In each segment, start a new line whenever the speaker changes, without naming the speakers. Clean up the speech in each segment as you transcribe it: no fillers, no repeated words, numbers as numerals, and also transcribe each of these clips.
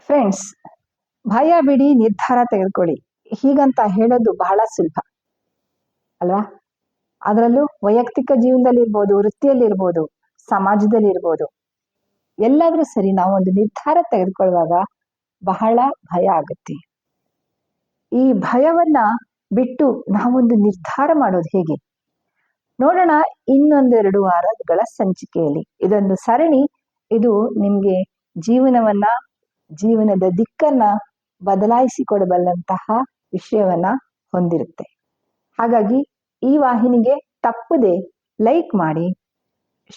Friends, ಭಯ ಬಿಡಿ, ನಿರ್ಧಾರ ತೆಗೆದುಕೊಳ್ಳಿ ಹೀಗಂತ ಹೇಳೋದು ಬಹಳ ಸುಲಭ ಅಲ್ವಾ? ಅದರಲ್ಲೂ ವೈಯಕ್ತಿಕ ಜೀವನದಲ್ಲಿರ್ಬೋದು, ವೃತ್ತಿಯಲ್ಲಿರ್ಬೋದು, ಸಮಾಜದಲ್ಲಿರ್ಬೋದು, ಎಲ್ಲಾದ್ರೂ ಸರಿ ನಾವು ಒಂದು ನಿರ್ಧಾರ ತೆಗೆದುಕೊಳ್ಳುವಾಗ ಬಹಳ ಭಯ ಆಗುತ್ತೆ. ಈ ಭಯವನ್ನ ಬಿಟ್ಟು ನಾವೊಂದು ನಿರ್ಧಾರ ಮಾಡೋದು ಹೇಗೆ ನೋಡೋಣ ಇನ್ನೊಂದೆರಡು ವಾರಗಳ ಸಂಚಿಕೆಯಲ್ಲಿ. ಇದೊಂದು ಸರಣಿ, ಇದು ನಿಮ್ಗೆ ಜೀವನದ ದಿಕ್ಕನ್ನ ಬದಲಾಯಿಸಿಕೊಡಬಲ್ಲಂತಹ ವಿಷಯವನ್ನ ಹೊಂದಿರುತ್ತೆ. ಹಾಗಾಗಿ ಈ ವಾಹಿನಿಗೆ ತಪ್ಪದೆ ಲೈಕ್ ಮಾಡಿ,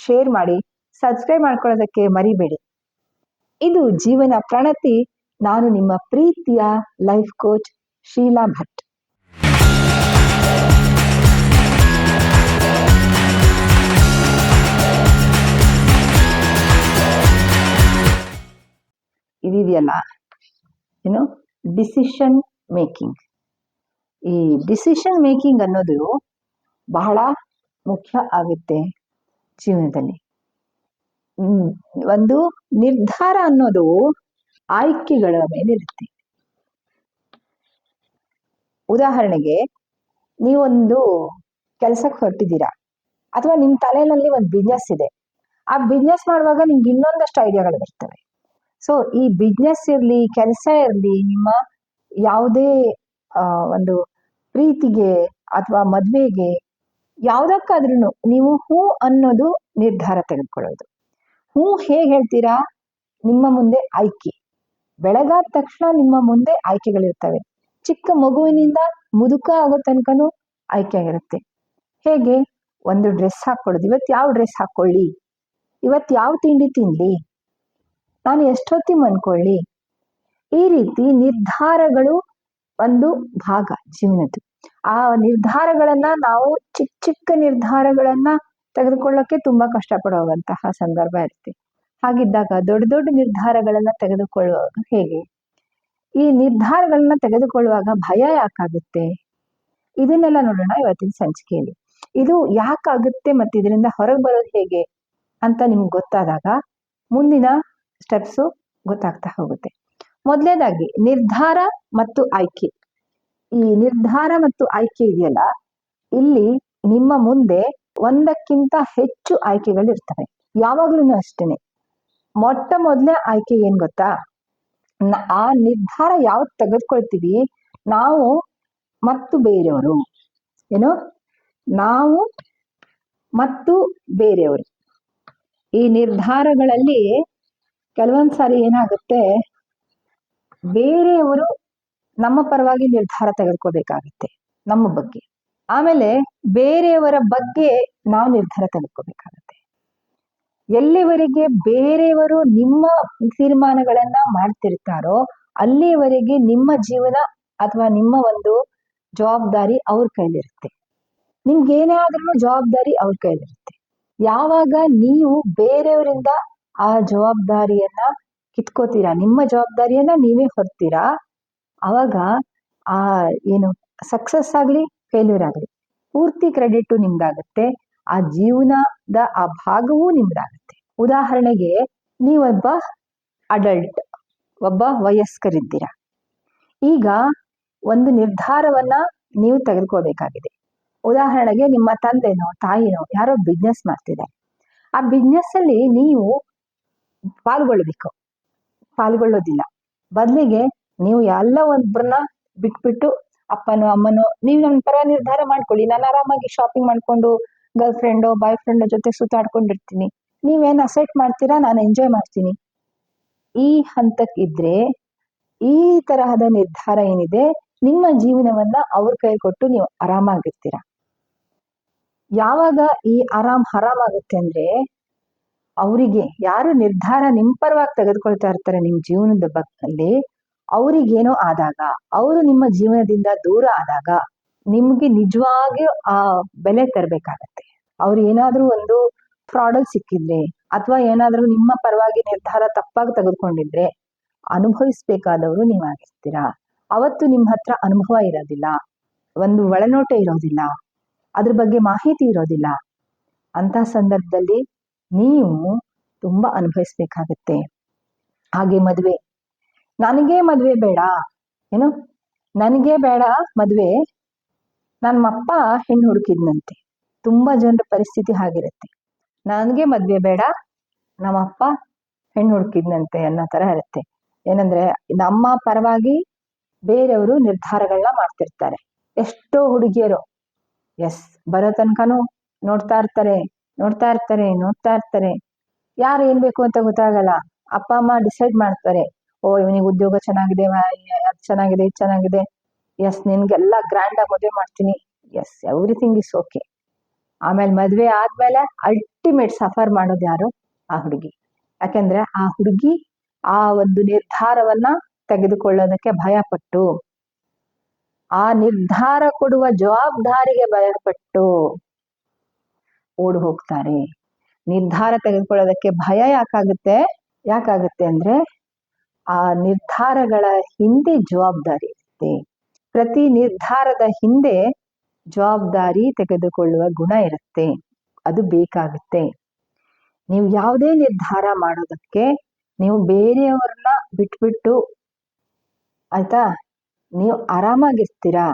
ಶೇರ್ ಮಾಡಿ, ಸಬ್ಸ್ಕ್ರೈಬ್ ಮಾಡ್ಕೊಳ್ಳೋದಕ್ಕೆ ಮರಿಬೇಡಿ. ಇದು ಜೀವನ ಪ್ರಣತಿ. ನಾನು ನಿಮ್ಮ ಪ್ರೀತಿಯ ಲೈಫ್ ಕೋಚ್ ಶೀಲಾ ಭಟ್. ಇದೆಯಲ್ಲ ಏನು ಡಿಸಿಷನ್ ಮೇಕಿಂಗ್. ಈ ಡಿಸಿಷನ್ ಮೇಕಿಂಗ್ ಅನ್ನೋದು ಬಹಳ ಮುಖ್ಯ ಆಗುತ್ತೆ ಜೀವನದಲ್ಲಿ. ಒಂದು ನಿರ್ಧಾರ ಅನ್ನೋದು ಆಯ್ಕೆಗಳ ಮೇಲಿರುತ್ತೆ. ಉದಾಹರಣೆಗೆ, ನೀವೊಂದು ಕೆಲಸಕ್ಕೆ ಹೊರಟಿದ್ದೀರಾ, ಅಥವಾ ನಿಮ್ಮ ತಲೆಯಲ್ಲಿ ಒಂದು ಬಿಸ್ನೆಸ್ ಇದೆ. ಆ ಬಿಸ್ನೆಸ್ ಮಾಡುವಾಗ ನಿಮ್ಗೆ ಇನ್ನೊಂದಷ್ಟು ಐಡಿಯಾಗಳು ಬರ್ತವೆ. ಸೊ ಈ ಬಿಸ್ನೆಸ್ ಇರಲಿ, ಕೆಲಸ ಇರಲಿ, ನಿಮ್ಮ ಯಾವುದೇ ಒಂದು ಪ್ರೀತಿಗೆ ಅಥವಾ ಮದುವೆಗೆ, ಯಾವುದಕ್ಕಾದ್ರೂ ನೀವು ಹೂ ಅನ್ನೋದು ನಿರ್ಧಾರ ತೆಗೆದುಕೊಳ್ಳೋದು. ಹೂ ಹೇಗೆ ಹೇಳ್ತೀರಾ? ನಿಮ್ಮ ಮುಂದೆ ಆಯ್ಕೆ. ಬೆಳಗಾದ ತಕ್ಷಣ ನಿಮ್ಮ ಮುಂದೆ ಆಯ್ಕೆಗಳಿರ್ತವೆ. ಚಿಕ್ಕ ಮಗುವಿನಿಂದ ಮುದುಕ ಆಗೋ ತನಕನೂ ಆಯ್ಕೆ ಆಗಿರುತ್ತೆ. ಹೇಗೆ? ಒಂದು ಡ್ರೆಸ್ ಹಾಕೊಳ್ಳೋದು. ಇವತ್ತು ಯಾವ ಡ್ರೆಸ್ ಹಾಕೊಳ್ಳಿ, ಇವತ್ತು ಯಾವ ತಿಂಡಿ ತಿನ್ಲಿ, ನಾನು ಎಷ್ಟೊತ್ತಿ ಮನ್ಕೊಳ್ಳಿ. ಈ ರೀತಿ ನಿರ್ಧಾರಗಳು ಒಂದು ಭಾಗ ಜೀವನದ್ದು. ಆ ನಿರ್ಧಾರಗಳನ್ನ ನಾವು ಚಿಕ್ಕ ನಿರ್ಧಾರಗಳನ್ನ ತೆಗೆದುಕೊಳ್ಳಕ್ಕೆ ತುಂಬಾ ಕಷ್ಟಪಡುವಂತಹ ಸಂದರ್ಭ ಇರುತ್ತೆ. ಹಾಗಿದ್ದಾಗ ದೊಡ್ಡ ನಿರ್ಧಾರಗಳನ್ನ ತೆಗೆದುಕೊಳ್ಳುವಾಗ ಹೇಗೆ? ಈ ನಿರ್ಧಾರಗಳನ್ನ ತೆಗೆದುಕೊಳ್ಳುವಾಗ ಭಯ ಯಾಕಾಗುತ್ತೆ? ಇದನ್ನೆಲ್ಲ ನೋಡೋಣ ಇವತ್ತಿನ ಸಂಚಿಕೆಯಲ್ಲಿ. ಇದು ಯಾಕಾಗುತ್ತೆ ಮತ್ತೆ ಇದರಿಂದ ಹೊರಗೆ ಬರೋದು ಹೇಗೆ ಅಂತ ನಿಮ್ಗೆ ಗೊತ್ತಾದಾಗ ಮುಂದಿನ ಸ್ಟೆಪ್ಸು ಗೊತ್ತಾಗ್ತಾ ಹೋಗುತ್ತೆ. ಮೊದಲನೇದಾಗಿ ನಿರ್ಧಾರ ಮತ್ತು ಆಯ್ಕೆ. ಈ ನಿರ್ಧಾರ ಮತ್ತು ಆಯ್ಕೆ ಇದೆಯಲ್ಲ, ಇಲ್ಲಿ ನಿಮ್ಮ ಮುಂದೆ ಒಂದಕ್ಕಿಂತ ಹೆಚ್ಚು ಆಯ್ಕೆಗಳು ಇರ್ತವೆ. ಯಾವಾಗ್ಲೂ ಅಷ್ಟೇನೆ. ಮೊದಲನೇ ಆಯ್ಕೆ ಏನ್ ಗೊತ್ತಾ? ಆ ನಿರ್ಧಾರ ಯಾವ್ದು ತೆಗೆದುಕೊಳ್ತೀವಿ, ನಾವು ಮತ್ತು ಬೇರೆಯವರು. ಏನು? ನಾವು ಮತ್ತು ಬೇರೆಯವರು. ಈ ನಿರ್ಧಾರಗಳಲ್ಲಿ ಕೆಲವೊಂದ್ಸಾರಿ ಏನಾಗುತ್ತೆ, ಬೇರೆಯವರು ನಮ್ಮ ಪರವಾಗಿ ನಿರ್ಧಾರ ತೆಗೆದುಕೋಬೇಕಾಗುತ್ತೆ ನಮ್ಮ ಬಗ್ಗೆ. ಆಮೇಲೆ ಬೇರೆಯವರ ಬಗ್ಗೆ ನಾವು ನಿರ್ಧಾರ ತೆಗೆದುಕೋಬೇಕಾಗುತ್ತೆ. ಎಲ್ಲಿವರೆಗೆ ಬೇರೆಯವರು ನಿಮ್ಮ ತೀರ್ಮಾನಗಳನ್ನ ಮಾಡ್ತಿರ್ತಾರೋ ಅಲ್ಲಿವರೆಗೆ ನಿಮ್ಮ ಜೀವನ ಅಥವಾ ನಿಮ್ಮ ಒಂದು ಜವಾಬ್ದಾರಿ ಅವ್ರ ಕೈಲಿರುತ್ತೆ. ನಿಮ್ಗೇನಾದ್ರೂ ಜವಾಬ್ದಾರಿ ಅವ್ರ ಕೈಲಿರುತ್ತೆ. ಯಾವಾಗ ನೀವು ಬೇರೆಯವರಿಂದ ಆ ಜವಾಬ್ದಾರಿಯನ್ನ ಕಿತ್ಕೋತೀರಾ, ನಿಮ್ಮ ಜವಾಬ್ದಾರಿಯನ್ನ ನೀವೇ ಹೊರ್ತೀರಾ, ಅವಾಗ ಆ ಏನು ಸಕ್ಸಸ್ ಆಗ್ಲಿ ಫೇಲ್ಯೂರ್ ಆಗ್ಲಿ ಪೂರ್ತಿ ಕ್ರೆಡಿಟ್ ನಿಮ್ದಾಗುತ್ತೆ. ಆ ಜೀವನದ ಆ ಭಾಗವೂ ನಿಮ್ದಾಗುತ್ತೆ. ಉದಾಹರಣೆಗೆ, ನೀವೊಬ್ಬ ಅಡಲ್ಟ್, ಒಬ್ಬ ವಯಸ್ಕರಿದ್ದೀರಾ. ಈಗ ಒಂದು ನಿರ್ಧಾರವನ್ನ ನೀವು ತೆಗೆದುಕೋಬೇಕಾಗಿದೆ. ಉದಾಹರಣೆಗೆ, ನಿಮ್ಮ ತಂದೆನೋ ತಾಯಿನೋ ಯಾರೋ ಬಿಸ್ನೆಸ್ ಮಾಡ್ತಿದ್ದಾರೆ. ಆ ಬಿಸ್ನೆಸ್ ಅಲ್ಲಿ ನೀವು ಪಾಲ್ಗೊಳ್ಳೋದಿಲ್ಲ. ಬದಲಿಗೆ ನೀವು ಎಲ್ಲ ಒಬ್ಬರನ್ನ ಬಿಟ್ಬಿಟ್ಟು, ಅಪ್ಪನೋ ಅಮ್ಮನೋ, ನೀವು ನನ್ನ ಪರ ನಿರ್ಧಾರ ಮಾಡ್ಕೊಳ್ಳಿ, ನಾನು ಆರಾಮಾಗಿ ಶಾಪಿಂಗ್ ಮಾಡ್ಕೊಂಡು ಗರ್ಲ್ ಫ್ರೆಂಡೋ ಬಾಯ್ ಫ್ರೆಂಡೋ ಜೊತೆ ಸುತ್ತಾಡ್ಕೊಂಡಿರ್ತೀನಿ, ನೀವೇನು ಅಸೆಟ್ ಮಾಡ್ತೀರಾ, ನಾನು ಎಂಜಾಯ್ ಮಾಡ್ತೀನಿ. ಈ ಹಂತಕ್ಕಿದ್ರೆ ಈ ತರಹದ ನಿರ್ಧಾರ ಏನಿದೆ, ನಿಮ್ಮ ಜೀವನವನ್ನ ಅವ್ರ ಕೈ ಕೊಟ್ಟು ನೀವು ಆರಾಮಾಗಿರ್ತೀರ. ಯಾವಾಗ ಈ ಹರಾಮಾಗುತ್ತೆ ಅಂದ್ರೆ, ಅವರಿಗೆ ಯಾರು ನಿರ್ಧಾರ ನಿಮ್ ಪರವಾಗಿ ತೆಗೆದುಕೊಳ್ತಾ ಇರ್ತಾರೆ ನಿಮ್ಮ ಜೀವನದ ಬಗ್ಗೆ, ಅವ್ರಿಗೇನೋ ಆದಾಗ, ಅವರು ನಿಮ್ಮ ಜೀವನದಿಂದ ದೂರ ಆದಾಗ ನಿಮ್ಗೆ ನಿಜವಾಗಿಯೂ ಆ ಬೆಲೆ ತರಬೇಕಾಗತ್ತೆ. ಅವ್ರು ಏನಾದ್ರೂ ಒಂದು ಫ್ರಾಡಲ್ಲಿ ಸಿಕ್ಕಿದ್ರೆ, ಅಥವಾ ಏನಾದ್ರೂ ನಿಮ್ಮ ಪರವಾಗಿ ನಿರ್ಧಾರ ತಪ್ಪಾಗಿ ತೆಗೆದುಕೊಂಡಿದ್ರೆ ಅನುಭವಿಸ್ಬೇಕಾದವರು ನೀವಾಗಿರ್ತೀರಾ. ಅವತ್ತು ನಿಮ್ಮ ಹತ್ರ ಅನುಭವ ಇರೋದಿಲ್ಲ, ಒಂದು ಒಳನೋಟ ಇರೋದಿಲ್ಲ, ಅದ್ರ ಬಗ್ಗೆ ಮಾಹಿತಿ ಇರೋದಿಲ್ಲ. ಅಂತ ಸಂದರ್ಭದಲ್ಲಿ ನೀವು ತುಂಬಾ ಅನುಭವಿಸ್ಬೇಕಾಗತ್ತೆ. ಹಾಗೆ ಮದುವೆ, ನನಗೆ ಮದ್ವೆ ಬೇಡ, ಏನು ನನಗೆ ಬೇಡ ಮದ್ವೆ, ನಮ್ಮಪ್ಪ ಹೆಣ್ಣು ಹುಡುಕಿದ್ನಂತೆ. ತುಂಬಾ ಜನರ ಪರಿಸ್ಥಿತಿ ಹಾಗಿರುತ್ತೆ. ನನಗೆ ಮದ್ವೆ ಬೇಡ, ನಮ್ಮಪ್ಪ ಹೆಣ್ಣು ಹುಡುಕಿದ್ನಂತೆ ಅನ್ನೋ ತರ ಇರುತ್ತೆ. ಏನಂದ್ರೆ ನಮ್ಮ ಪರವಾಗಿ ಬೇರೆಯವರು ನಿರ್ಧಾರಗಳನ್ನ ಮಾಡ್ತಿರ್ತಾರೆ. ಎಷ್ಟೋ ಹುಡುಗಿಯರು ಎಸ್ ಬರೋ ತನಕನೂ ನೋಡ್ತಾ ಇರ್ತಾರೆ ನೋಡ್ತಾ ಇರ್ತಾರೆ ನೋಡ್ತಾ ಇರ್ತಾರೆ. ಯಾರು ಏನ್ ಬೇಕು ಅಂತ ಗೊತ್ತಾಗಲ್ಲ. ಅಪ್ಪ ಅಮ್ಮ ಡಿಸೈಡ್ ಮಾಡ್ತಾರೆ, ಓ ಇವನಿಗೆ ಉದ್ಯೋಗ ಚೆನ್ನಾಗಿದೆ, ಅದು ಚೆನ್ನಾಗಿದೆ, ಇದು ಚೆನ್ನಾಗಿದೆ, ಎಸ್ ನಿನ್ಗೆಲ್ಲ ಗ್ರ್ಯಾಂಡ್ ಆಗಿ ಮದುವೆ ಮಾಡ್ತೀನಿ, ಎಸ್ ಎವ್ರಿಥಿಂಗ್ ಇಸ್ ಓಕೆ. ಆಮೇಲೆ ಮದ್ವೆ ಆದ್ಮೇಲೆ ಅಲ್ಟಿಮೇಟ್ ಸಫರ್ ಮಾಡೋದು ಯಾರು? ಆ ಹುಡುಗಿ. ಯಾಕೆಂದ್ರೆ ಆ ಹುಡುಗಿ ಆ ಒಂದು ನಿರ್ಧಾರವನ್ನ ತೆಗೆದುಕೊಳ್ಳೋದಕ್ಕೆ ಭಯಪಟ್ಟು, ಆ ನಿರ್ಧಾರ ಕೊಡುವ ಜವಾಬ್ದಾರಿಗೆ ಭಯಪಟ್ಟು ಓಡಿ ಹೋಗ್ತಾರೆ. ನಿರ್ಧಾರ ತೆಗೆದುಕೊಳ್ಳೋದಕ್ಕೆ ಭಯ ಯಾಕಾಗುತ್ತೆ ಅಂದ್ರೆ ಆ ನಿರ್ಧಾರಗಳ ಹಿಂದೆ ಜವಾಬ್ದಾರಿ ಇರುತ್ತೆ. ಪ್ರತಿ ನಿರ್ಧಾರದ ಹಿಂದೆ ಜವಾಬ್ದಾರಿ ತೆಗೆದುಕೊಳ್ಳುವ ಗುಣ ಇರುತ್ತೆ, ಅದು ಬೇಕಾಗುತ್ತೆ. ನೀವು ಯಾವುದೇ ನಿರ್ಧಾರ ಮಾಡೋದಕ್ಕೆ ನೀವು ಬೇರೆಯವ್ರನ್ನ ಬಿಟ್ಬಿಟ್ಟು ಆಯ್ತಾ, ನೀವು ಆರಾಮಾಗಿರ್ತೀರಾ.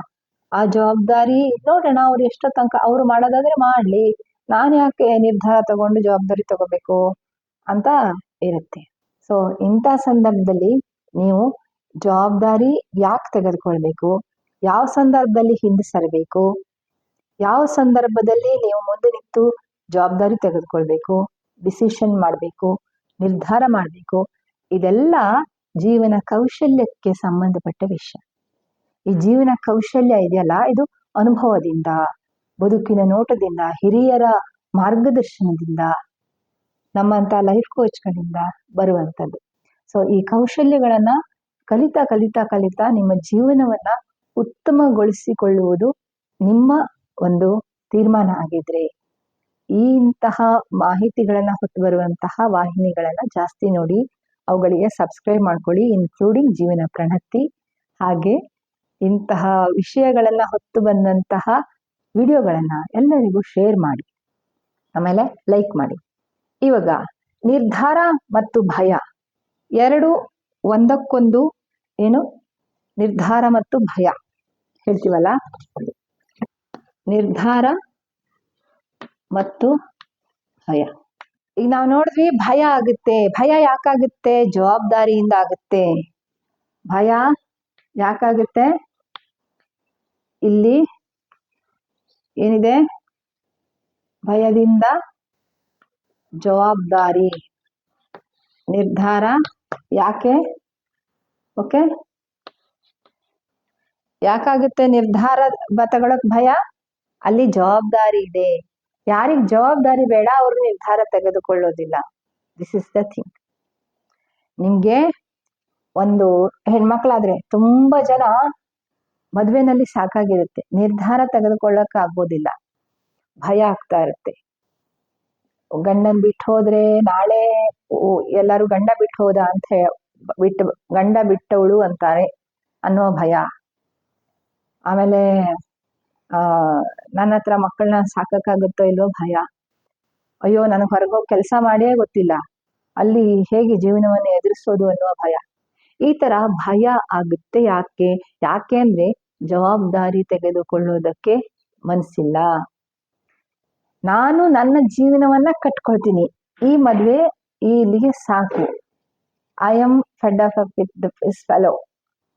ಆ ಜವಾಬ್ದಾರಿ ನೋಡೋಣ, ಅವ್ರು ಎಷ್ಟೋ ತನಕ ಅವ್ರು ಮಾಡೋದಾದ್ರೆ ಮಾಡ್ಲಿ, ನಾನು ಯಾಕೆ ನಿರ್ಧಾರ ತಗೊಂಡು ಜವಾಬ್ದಾರಿ ತಗೋಬೇಕು ಅಂತ ಇರುತ್ತೆ. ಸೊ ಇಂಥ ಸಂದರ್ಭದಲ್ಲಿ ನೀವು ಜವಾಬ್ದಾರಿ ಯಾಕೆ ತೆಗೆದುಕೊಳ್ಬೇಕು, ಯಾವ ಸಂದರ್ಭದಲ್ಲಿ ಹಿಂದೆ ಸರಬೇಕು, ಯಾವ ಸಂದರ್ಭದಲ್ಲಿ ನೀವು ಮುಂದೆ ನಿಂತು ಜವಾಬ್ದಾರಿ ತೆಗೆದುಕೊಳ್ಬೇಕು, ಡಿಸಿಷನ್ ಮಾಡಬೇಕು, ನಿರ್ಧಾರ ಮಾಡಬೇಕು, ಇದೆಲ್ಲ ಜೀವನ ಕೌಶಲ್ಯಕ್ಕೆ ಸಂಬಂಧಪಟ್ಟ ವಿಷಯ. ಈ ಜೀವನ ಕೌಶಲ್ಯ ಇದೆಯಲ್ಲ, ಇದು ಅನುಭವದಿಂದ, ಬದುಕಿನ ನೋಟದಿಂದ, ಹಿರಿಯರ ಮಾರ್ಗದರ್ಶನದಿಂದ, ನಮ್ಮಂತ ಲೈಫ್ ಕೋಚ್ಗಳಿಂದ ಬರುವಂಥದ್ದು. ಸೊ ಈ ಕೌಶಲ್ಯಗಳನ್ನ ಕಲಿತಾ ಕಲಿತಾ ಕಲಿತಾ ನಿಮ್ಮ ಜೀವನವನ್ನ ಉತ್ತಮಗೊಳಿಸಿಕೊಳ್ಳುವುದು ನಿಮ್ಮ ಒಂದು ತೀರ್ಮಾನ ಆಗಿದ್ರೆ ಇಂತಹ ಮಾಹಿತಿಗಳನ್ನ ಹೊತ್ತು ಬರುವಂತಹ ವಾಹಿನಿಗಳನ್ನ ಜಾಸ್ತಿ ನೋಡಿ, ಅವುಗಳಿಗೆ ಸಬ್ಸ್ಕ್ರೈಬ್ ಮಾಡ್ಕೊಳ್ಳಿ, ಇನ್ಕ್ಲೂಡಿಂಗ್ ಜೀವನ ಪ್ರಣತಿ. ಹಾಗೆ ಇಂತಹ ವಿಷಯಗಳನ್ನ ಹೊತ್ತು ಬಂದಂತಹ ವಿಡಿಯೋಗಳನ್ನ ಎಲ್ಲರಿಗೂ ಶೇರ್ ಮಾಡಿ, ಆಮೇಲೆ ಲೈಕ್ ಮಾಡಿ. ಇವಾಗ ನಿರ್ಧಾರ ಮತ್ತು ಭಯ ಎರಡು ಒಂದಕ್ಕೊಂದು ಏನು, ನಿರ್ಧಾರ ಮತ್ತು ಭಯ ಹೇಳ್ತೀವಲ್ಲ, ನಿರ್ಧಾರ ಮತ್ತು ಭಯ. ಈಗ ನಾವು ನೋಡಿದ್ವಿ ಭಯ ಆಗುತ್ತೆ. ಭಯ ಯಾಕಾಗುತ್ತೆ? ಜವಾಬ್ದಾರಿಯಿಂದ ಆಗುತ್ತೆ. ಭಯ ಯಾಕಾಗುತ್ತೆ? ಇಲ್ಲಿ ಏನಿದೆ, ಭಯದಿಂದ ಜವಾಬ್ದಾರಿ. ನಿರ್ಧಾರ ಯಾಕೆ? ಓಕೆ, ಯಾಕಾಗುತ್ತೆ ನಿರ್ಧಾರ ತಗೊಳಕ್ ಭಯ? ಅಲ್ಲಿ ಜವಾಬ್ದಾರಿ ಇದೆ. ಯಾರಿಗ್ ಜವಾಬ್ದಾರಿ ಬೇಡ ಅವರು ನಿರ್ಧಾರ ತೆಗೆದುಕೊಳ್ಳೋದಿಲ್ಲ. This is the thing. ನಿಮ್ಗೆ ಒಂದು ಹೆಣ್ಮಕ್ಳಾದ್ರೆ ತುಂಬಾ ಜನ ಮದ್ವೆನಲ್ಲಿ ಸಾಕಾಗಿರುತ್ತೆ, ನಿರ್ಧಾರ ತೆಗೆದುಕೊಳ್ಳಕ್ ಆಗೋದಿಲ್ಲ, ಭಯ ಆಗ್ತಾ ಇರುತ್ತೆ. ಗಂಡನ್ ಬಿಟ್ಟು ಹೋದ್ರೆ ನಾಳೆ ಎಲ್ಲಾರು ಗಂಡ ಬಿಟ್ಟು ಹೋದ ಅಂತ ಗಂಡ ಬಿಟ್ಟವಳು ಅಂತಾರೆ ಅನ್ನೋ ಭಯ. ಆಮೇಲೆ ನನ್ನ ಹತ್ರ ಮಕ್ಕಳನ್ನ ಸಾಕಕ್ಕಾಗುತ್ತೋ ಇಲ್ವೋ ಭಯ. ಅಯ್ಯೋ ನನಗೆ ಹೊರಗೋಗಿ ಕೆಲಸ ಮಾಡೇ ಗೊತ್ತಿಲ್ಲ, ಅಲ್ಲಿ ಹೇಗೆ ಜೀವನವನ್ನು ಎದುರಿಸೋದು ಅನ್ನುವ ಭಯ. ಈ ತರ ಭಯ ಆಗುತ್ತೆ. ಯಾಕೆ ಅಂದ್ರೆ ಜವಾಬ್ದಾರಿ ತೆಗೆದುಕೊಳ್ಳುವುದಕ್ಕೆ ಮನಸ್ಸಿಲ್ಲ. ನಾನು ನನ್ನ ಜೀವನವನ್ನ ಕಟ್ಕೊಳ್ತೀನಿ, ಈ ಮದ್ವೆ ಇಲ್ಲಿಗೆ ಸಾಕು, I am Fed up with this fellow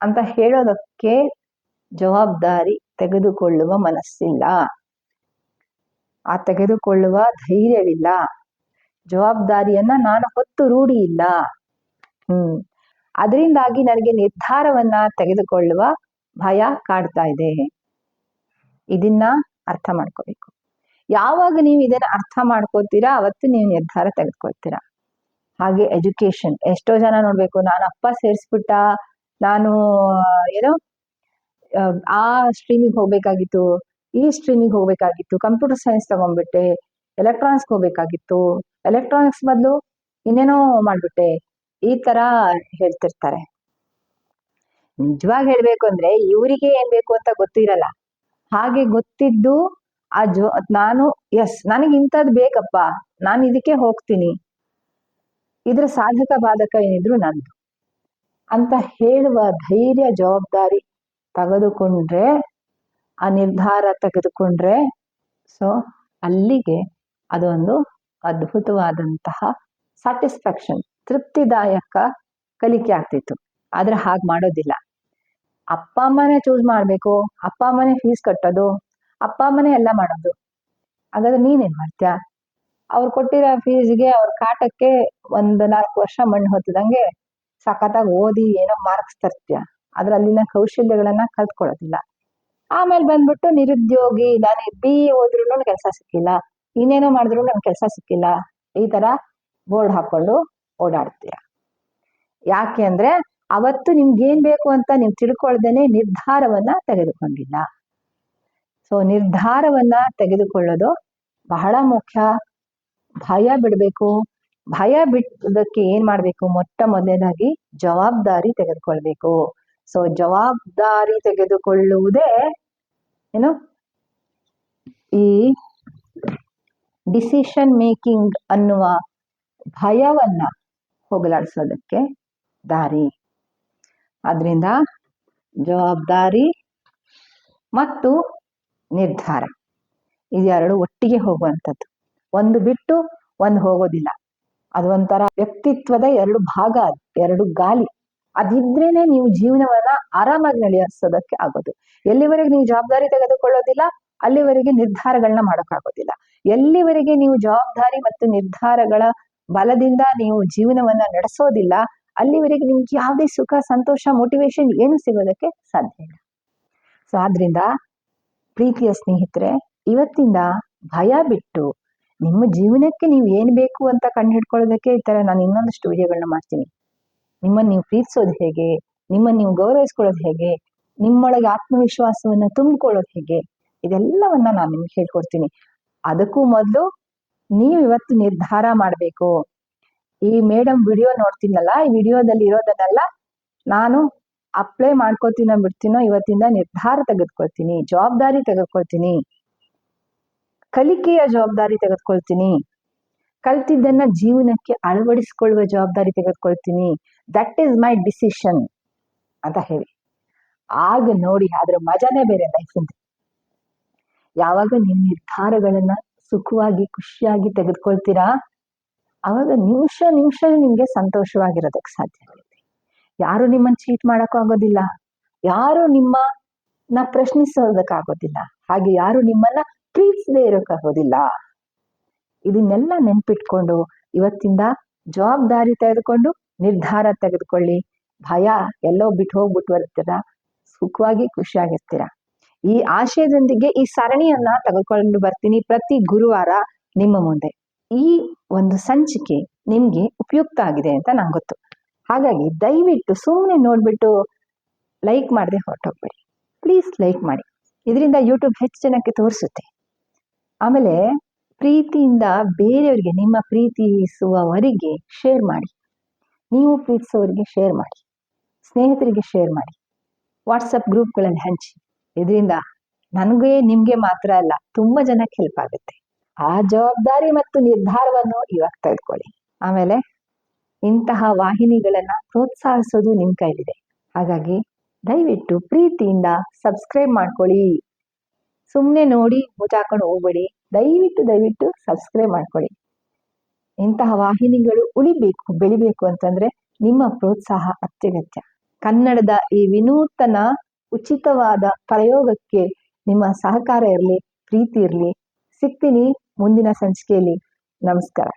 ಅಂತ ಹೇಳೋದಕ್ಕೆ ಜವಾಬ್ದಾರಿ ತೆಗೆದುಕೊಳ್ಳುವ ಮನಸ್ಸಿಲ್ಲ, ಆ ತೆಗೆದುಕೊಳ್ಳುವ ಧೈರ್ಯವಿಲ್ಲ, ಜವಾಬ್ದಾರಿಯನ್ನ ನಾನು ಹೊತ್ತು ರೂಢಿ ಇಲ್ಲ. ಅದರಿಂದಾಗಿ ನನಗೆ ನಿರ್ಧಾರವನ್ನ ತೆಗೆದುಕೊಳ್ಳುವ ಭಯ ಕಾಡ್ತಾ ಇದೆ. ಇದನ್ನ ಅರ್ಥ ಮಾಡ್ಕೋಬೇಕು. ಯಾವಾಗ ನೀವು ಇದನ್ನ ಅರ್ಥ ಮಾಡ್ಕೋತೀರಾ ಅವತ್ತು ನೀವು ನಿರ್ಧಾರ ತೆಗೆದುಕೊಳ್ತೀರಾ. ಹಾಗೆ ಎಜುಕೇಶನ್, ಎಷ್ಟೋ ಜನ ನೋಡ್ಬೇಕು, ನಾನು ಅಪ್ಪ ಸೇರಿಸ್ಬಿಟ್ಟ, ನಾನು ಏನೋ ಆ ಸ್ಟ್ರೀಮಿಗೆ ಹೋಗ್ಬೇಕಾಗಿತ್ತು, ಈ ಸ್ಟ್ರೀಮಿಗೆ ಹೋಗ್ಬೇಕಾಗಿತ್ತು, ಕಂಪ್ಯೂಟರ್ ಸೈನ್ಸ್ ತಗೊಂಡ್ಬಿಟ್ಟೆ, ಎಲೆಕ್ಟ್ರಾನಿಕ್ಸ್ ಹೋಗ್ಬೇಕಾಗಿತ್ತು, ಎಲೆಕ್ಟ್ರಾನಿಕ್ಸ್ ಬದಲು ಇನ್ನೇನೋ ಮಾಡ್ಬಿಟ್ಟೆ, ಈ ತರ ಹೇಳ್ತಿರ್ತಾರೆ. ನಿಜವಾಗಿ ಹೇಳ್ಬೇಕು ಅಂದ್ರೆ ಇವರಿಗೆ ಏನ್ ಬೇಕು ಅಂತ ಗೊತ್ತಿರಲ್ಲ. ಹಾಗೆ ಗೊತ್ತಿದ್ದು ನಾನು ನನಗೆ ಇಂಥದ್ದು ಬೇಕಪ್ಪ, ನಾನು ಇದಕ್ಕೆ ಹೋಗ್ತೀನಿ, ಇದ್ರ ಸಾಧಕ ಬಾಧಕ ಏನಿದ್ರು ನಂದು. ಅಂತ ಹೇಳುವ ಧೈರ್ಯ ಜವಾಬ್ದಾರಿ ತೆಗೆದುಕೊಂಡ್ರೆ, ಆ ನಿರ್ಧಾರ ತೆಗೆದುಕೊಂಡ್ರೆ, ಸೊ ಅಲ್ಲಿಗೆ ಅದೊಂದು ಅದ್ಭುತವಾದಂತಹ ಸ್ಯಾಟಿಸ್ಫ್ಯಾಕ್ಷನ್, ತೃಪ್ತಿದಾಯಕ ಕಲಿಕೆ ಆಗ್ತಿತ್ತು. ಆದ್ರೆ ಹಾಗೆ ಮಾಡೋದಿಲ್ಲ. ಅಪ್ಪ ಅಮ್ಮನೇ ಚೂಸ್ ಮಾಡ್ಬೇಕು, ಅಪ್ಪ ಅಮ್ಮನೇ ಫೀಸ್ ಕಟ್ಟೋದು, ಅಪ್ಪ ಅಮ್ಮನೇ ಎಲ್ಲ ಮಾಡೋದು. ಹಾಗಾದ್ರೆ ನೀನೇನ್ ಮಾಡ್ತೀಯ? ಅವ್ರು ಕೊಟ್ಟಿರೋ ಫೀಸ್ಗೆ, ಅವ್ರ ಕಾಟಕ್ಕೆ 4 ವರ್ಷ ಮಣ್ಣು ಹೊತ್ತದಂಗೆ ಸಖತ್ತಾಗಿ ಓದಿ ಏನೋ ಮಾರ್ಕ್ಸ್ ತರ್ತೀಯ, ಆದ್ರೆ ಅಲ್ಲಿನ ಕೌಶಲ್ಯಗಳನ್ನ ಕಲ್ತ್ಕೊಳ್ಳೋದಿಲ್ಲ. ಆಮೇಲೆ ಬಂದ್ಬಿಟ್ಟು ನಿರುದ್ಯೋಗಿ, ನಾನು BE ಓದ್ರೂ ಕೆಲಸ ಸಿಕ್ಕಿಲ್ಲ, ಇನ್ನೇನೋ ಮಾಡಿದ್ರು ನನ್ಗೆ ಕೆಲಸ ಸಿಕ್ಕಿಲ್ಲ, ಈ ತರ ಬೋರ್ಡ್ ಹಾಕೊಂಡು ಓಡಾಡ್ತೀಯ. ಯಾಕೆ ಅಂದ್ರೆ ಅವತ್ತು ನಿಮ್ಗೆ ಏನ್ ಬೇಕು ಅಂತ ನೀವು ತಿಳ್ಕೊಳ್ದೇನೆ ನಿರ್ಧಾರವನ್ನ ತೆಗೆದುಕೊಂಡಿಲ್ಲ. ಸೊ ನಿರ್ಧಾರವನ್ನ ತೆಗೆದುಕೊಳ್ಳೋದು ಬಹಳ ಮುಖ್ಯ. ಭಯ ಬಿಡ್ಬೇಕು. ಭಯ ಬಿಟ್ಟದಕ್ಕೆ ಏನ್ ಮಾಡ್ಬೇಕು? ಮೊಟ್ಟ ಮೊದಲನೇದಾಗಿ ಜವಾಬ್ದಾರಿ ತೆಗೆದುಕೊಳ್ಬೇಕು. ಸೊ ಜವಾಬ್ದಾರಿ ತೆಗೆದುಕೊಳ್ಳುವುದೇ ಏನು, ಈ ಡಿಸಿಷನ್ ಮೇಕಿಂಗ್ ಅನ್ನುವ ಭಯವನ್ನ ಹೋಗಲಾಡಿಸೋದಕ್ಕೆ ದಾರಿ. ಆದ್ರಿಂದ ಜವಾಬ್ದಾರಿ ಮತ್ತು ನಿರ್ಧಾರ ಇದೆರಡು ಒಟ್ಟಿಗೆ ಹೋಗುವಂಥದ್ದು. ಒಂದು ಬಿಟ್ಟು ಒಂದು ಹೋಗೋದಿಲ್ಲ. ಅದು ಒಂಥರ ವ್ಯಕ್ತಿತ್ವದ 2 ಭಾಗ, 2 ಗಾಲಿ. ಅದಿದ್ರೇನೆ ನೀವು ಜೀವನವನ್ನ ಆರಾಮಾಗಿ ನಡೆಸೋದಕ್ಕೆ ಆಗೋದು. ಎಲ್ಲಿವರೆಗೆ ನೀವು ಜವಾಬ್ದಾರಿ ತೆಗೆದುಕೊಳ್ಳೋದಿಲ್ಲ ಅಲ್ಲಿವರೆಗೆ ನಿರ್ಧಾರಗಳನ್ನ ಮಾಡೋಕ್ಕಾಗೋದಿಲ್ಲ. ಎಲ್ಲಿವರೆಗೆ ನೀವು ಜವಾಬ್ದಾರಿ ಮತ್ತು ನಿರ್ಧಾರಗಳ ಬಲದಿಂದ ನೀವು ಜೀವನವನ್ನ ನಡೆಸೋದಿಲ್ಲ ಅಲ್ಲಿವರೆಗೆ ನಿಮ್ಗೆ ಯಾವುದೇ ಸುಖ, ಸಂತೋಷ, ಮೋಟಿವೇಶನ್ ಏನು ಸಿಗೋದಕ್ಕೆ ಸಾಧ್ಯ ಇಲ್ಲ. ಸೊ ಆದ್ರಿಂದ ಪ್ರೀತಿಯ ಸ್ನೇಹಿತರೆ, ಇವತ್ತಿಂದ ಭಯ ಬಿಟ್ಟು ನಿಮ್ಮ ಜೀವನಕ್ಕೆ ನೀವು ಏನ್ ಬೇಕು ಅಂತ ಕಂಡುಹಿಡ್ಕೊಳ್ಳೋದಕ್ಕೆ ಈ ತರ ನಾನು ಇನ್ನೊಂದಷ್ಟು ವಿಡಿಯೋಗಳನ್ನ ಮಾಡ್ತೀನಿ. ನಿಮ್ಮನ್ನು ನೀವು ಪ್ರೀತಿಸೋದು ಹೇಗೆ, ನಿಮ್ಮನ್ನು ನೀವು ಗೌರವಿಸ್ಕೊಳ್ಳೋದು ಹೇಗೆ, ನಿಮ್ಮೊಳಗೆ ಆತ್ಮವಿಶ್ವಾಸವನ್ನ ತುಂಬಿಕೊಳ್ಳೋದು ಹೇಗೆ, ಇದೆಲ್ಲವನ್ನ ನಾನು ನಿಮ್ಗೆ ಹೇಳ್ಕೊಡ್ತೀನಿ. ಅದಕ್ಕೂ ಮೊದಲು ನೀವು ಇವತ್ತು ನಿರ್ಧಾರ ಮಾಡಬೇಕು. ಈ ಮೇಡಮ್ ವಿಡಿಯೋ ನೋಡ್ತೀನಲ್ಲ, ಈ ವಿಡಿಯೋದಲ್ಲಿ ಇರೋದನ್ನೆಲ್ಲ ನಾನು ಅಪ್ಲೈ ಮಾಡ್ಕೋತೀನೋ ಬಿಡ್ತೀನೋ, ಇವತ್ತಿಂದ ನಿರ್ಧಾರ ತೆಗೆದುಕೊಳ್ತೀನಿ, ಜವಾಬ್ದಾರಿ ತೆಗೆದುಕೊಳ್ತೀನಿ, ಕಲಿಕೆಯ ಜವಾಬ್ದಾರಿ ತೆಗೆದುಕೊಳ್ತೀನಿ, ಕಲ್ತಿದ್ದನ್ನ ಜೀವನಕ್ಕೆ ಅಳವಡಿಸಿಕೊಳ್ಳುವ ಜವಾಬ್ದಾರಿ ತೆಗೆದುಕೊಳ್ತೀನಿ. ದಟ್ ಈಸ್ ಮೈ ಡಿಸಿಷನ್ ಅಂತ ಹೇಳಿ. ಆಗ ನೋಡಿ ಅದ್ರ ಮಜಾನೇ ಬೇರೆ ಲೈಫಿಂದ. ಯಾವಾಗ ನಿಮ್ಮ ನಿರ್ಧಾರಗಳನ್ನ ಸುಖವಾಗಿ, ಖುಷಿಯಾಗಿ ತೆಗೆದುಕೊಳ್ತೀರಾ, ಅವಾಗ ನಿಮಿಷ ನಿಮ್ಗೆ ಸಂತೋಷವಾಗಿರೋದಕ್ಕೆ ಸಾಧ್ಯ ಆಗುತ್ತೆ. ಯಾರು ನಿಮ್ಮನ್ನ ಚೀಟ್ ಮಾಡೋಕ್ಕಾಗೋದಿಲ್ಲ, ಯಾರು ನಿಮ್ಮನ್ನ ಪ್ರಶ್ನಿಸೋದಕ್ಕಾಗೋದಿಲ್ಲ, ಹಾಗೆ ಯಾರು ನಿಮ್ಮನ್ನ ಪ್ರೀತಿಸದೇ ಇರೋಕ್ಕಾಗೋದಿಲ್ಲ. ಇದನ್ನೆಲ್ಲ ನೆನ್ಪಿಟ್ಕೊಂಡು ಇವತ್ತಿಂದ ಜವಾಬ್ದಾರಿ ತೆಗೆದುಕೊಂಡು ನಿರ್ಧಾರ ತೆಗೆದುಕೊಳ್ಳಿ. ಭಯ ಎಲ್ಲೋ ಬಿಟ್ಟು ಹೋಗ್ಬಿಟ್ಟು ಬರ್ತೀರ, ಸುಖವಾಗಿ ಖುಷಿಯಾಗಿರ್ತೀರ. ಈ ಆಶಯದೊಂದಿಗೆ ಈ ಸರಣಿಯನ್ನ ತೆಗೆದುಕೊಂಡು ಬರ್ತೀನಿ ಪ್ರತಿ ಗುರುವಾರ ನಿಮ್ಮ ಮುಂದೆ. ಈ ಒಂದು ಸಂಚಿಕೆ ನಿಮ್ಗೆ ಉಪಯುಕ್ತ ಆಗಿದೆ ಅಂತ ನಂಗೆ ಗೊತ್ತು. ಹಾಗಾಗಿ ದಯವಿಟ್ಟು ಸುಮ್ಮನೆ ನೋಡ್ಬಿಟ್ಟು ಲೈಕ್ ಮಾಡದೆ ಹೊರಟೋಗ್ಬೇಡಿ. ಪ್ಲೀಸ್ ಲೈಕ್ ಮಾಡಿ. ಇದರಿಂದ ಯೂಟ್ಯೂಬ್ ಹೆಚ್ಚು ಜನಕ್ಕೆ ತೋರಿಸುತ್ತೆ. ಆಮೇಲೆ ಪ್ರೀತಿಯಿಂದ ಬೇರೆಯವರಿಗೆ, ನಿಮ್ಮ ಪ್ರೀತಿಸುವವರಿಗೆ ಶೇರ್ ಮಾಡಿ. ನೀವು ಪ್ರೀತಿಸುವವರಿಗೆ ಶೇರ್ ಮಾಡಿ, ಸ್ನೇಹಿತರಿಗೆ ಶೇರ್ ಮಾಡಿ, ವಾಟ್ಸಪ್ ಗ್ರೂಪ್ಗಳಲ್ಲಿ ಹಂಚಿ. ಇದರಿಂದ ನನಗೆ ನಿಮ್ಗೆ ಮಾತ್ರ ಅಲ್ಲ, ತುಂಬಾ ಜನಕ್ಕೆ ಹೆಲ್ಪ್ ಆಗುತ್ತೆ. ಆ ಜವಾಬ್ದಾರಿ ಮತ್ತು ನಿರ್ಧಾರವನ್ನು ಇವಾಗ ತೆಗೆದುಕೊಳ್ಳಿ. ಆಮೇಲೆ ಇಂತಹ ವಾಹಿನಿಗಳನ್ನ ಪ್ರೋತ್ಸಾಹಿಸೋದು ನಿಮ್ ಕೈಲಿದೆ. ಹಾಗಾಗಿ ದಯವಿಟ್ಟು ಪ್ರೀತಿಯಿಂದ ಸಬ್ಸ್ಕ್ರೈಬ್ ಮಾಡ್ಕೊಳ್ಳಿ. ಸುಮ್ಮನೆ ನೋಡಿ ಮುಚ್ಚಾಕೊಂಡು ಹೋಗ್ಬೇಡಿ. ದಯವಿಟ್ಟು ಸಬ್ಸ್ಕ್ರೈಬ್ ಮಾಡ್ಕೊಳ್ಳಿ. ಇಂತಹ ವಾಹಿನಿಗಳು ಉಳಿಬೇಕು, ಬೆಳಿಬೇಕು ಅಂತಂದ್ರೆ ನಿಮ್ಮ ಪ್ರೋತ್ಸಾಹ ಅತ್ಯಗತ್ಯ. ಕನ್ನಡದ ಈ ವಿನೂತನ ಉಚಿತವಾದ ಪ್ರಯೋಗಕ್ಕೆ ನಿಮ್ಮ ಸಹಕಾರ ಇರಲಿ, ಪ್ರೀತಿ ಇರಲಿ. ಸಿಗ್ತೀನಿ ಮುಂದಿನ ಸಂಚಿಕೆಯಲ್ಲಿ. ನಮಸ್ಕಾರ.